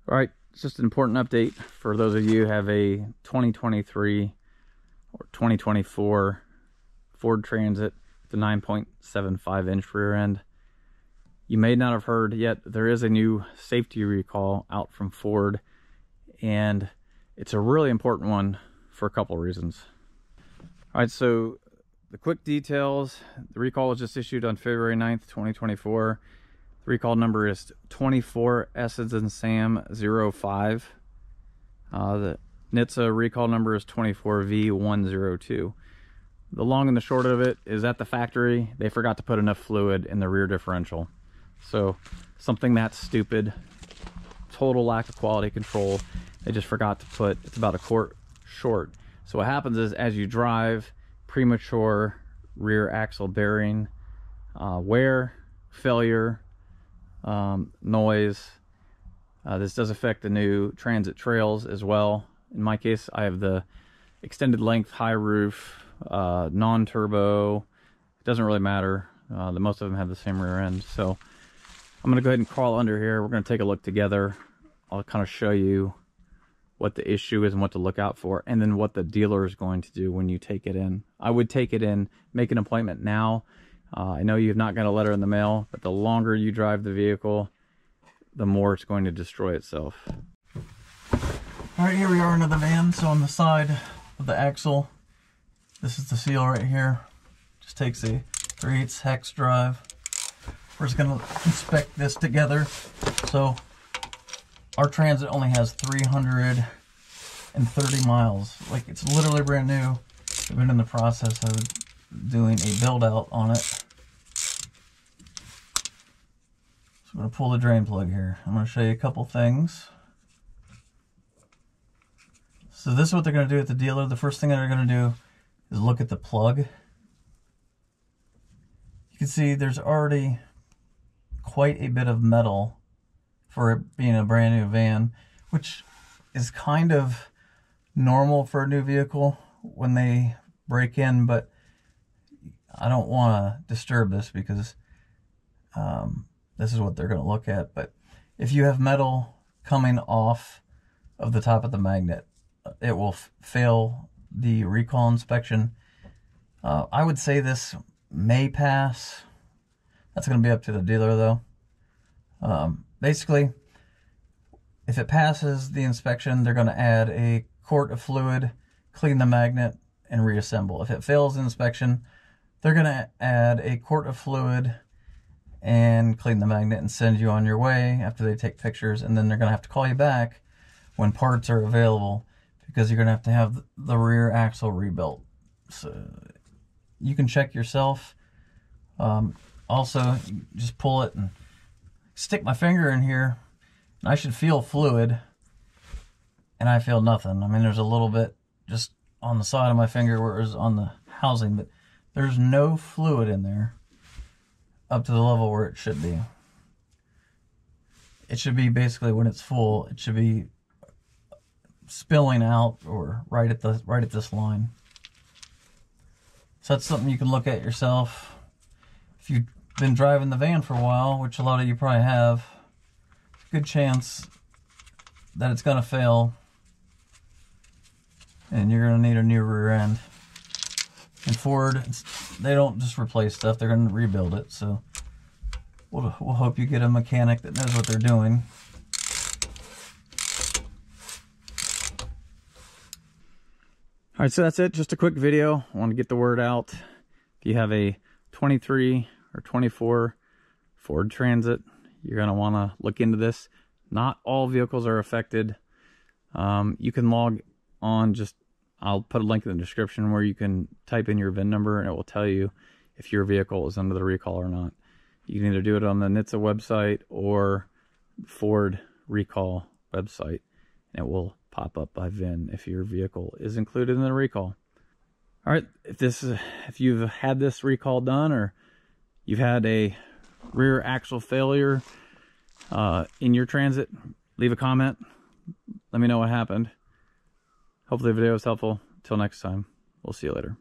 All right, it's just an important update for those of you who have a 2023 or 2024 Ford Transit with a 9.75 inch rear end. You may not have heard yet, there is a new safety recall out from Ford, and it's a really important one for a couple reasons. All right, so the quick details: the recall was just issued on February 9th, 2024. The recall number is 24S&Sam05. The NHTSA recall number is 24V102. The long and the short of it is, at the factory, they forgot to put enough fluid in the rear differential. So something that's stupid, total lack of quality control. They just forgot to put, it's about a quart short. So what happens is, as you drive, premature rear axle bearing wear, failure, noise. This does affect the new Transit trails as well. In my case, I have the extended length high roof, non-turbo. It doesn't really matter. Most of them have the same rear end. So I'm going to go ahead and crawl under here. We're going to take a look together. I'll kind of show you what the issue is and what to look out for, and then what the dealer is going to do when you take it in. I would take it in, make an appointment now. I know you've not got a letter in the mail, but the longer you drive the vehicle, the more it's going to destroy itself. All right, here we are under the van. So on the side of the axle, this is the seal right here. Just takes a 3/8 hex drive. We're just going to inspect this together. So our Transit only has 330 miles. Like, it's literally brand new. We've been in the process of doing a build out on it. So I'm going to pull the drain plug here. I'm going to show you a couple things. So this is what they're going to do at the dealer. The first thing that they're going to do is look at the plug. You can see there's already quite a bit of metal for it being a brand new van, which is kind of normal for a new vehicle when they break in, but I don't want to disturb this because this is what they're going to look at. But if you have metal coming off of the top of the magnet, it will fail the recall inspection. I would say this may pass. That's going to be up to the dealer though. Basically, if it passes the inspection, they're going to add a quart of fluid, clean the magnet, and reassemble. If it fails the inspection, they're going to add a quart of fluid and clean the magnet and send you on your way after they take pictures. And then they're going to have to call you back when parts are available, because you're going to have the rear axle rebuilt. So you can check yourself. Also, just pull it and stick my finger in here, and I should feel fluid, and I feel nothing. I mean, there's a little bit just on the side of my finger where it was on the housing, but there's no fluid in there up to the level where it should be. It should be basically, when it's full, it should be spilling out or right at this line. So that's something you can look at yourself. If you've been driving the van for a while, which a lot of you probably have, good chance that it's going to fail and you're going to need a new rear end. And Ford, they don't just replace stuff, they're going to rebuild it. So we'll hope you get a mechanic that knows what they're doing. All right, so that's it. Just a quick video. I want to get the word out. If you have a 23 or 24 Ford Transit, you're going to want to look into this. Not all vehicles are affected. You can log on, I'll put a link in the description where you can type in your VIN number and it will tell you if your vehicle is under the recall or not. You can either do it on the NHTSA website or Ford recall website, and it will pop up by VIN if your vehicle is included in the recall. All right, if you've had this recall done, or you've had a rear axle failure in your Transit, leave a comment. Let me know what happened. Hopefully the video was helpful. Until next time, we'll see you later.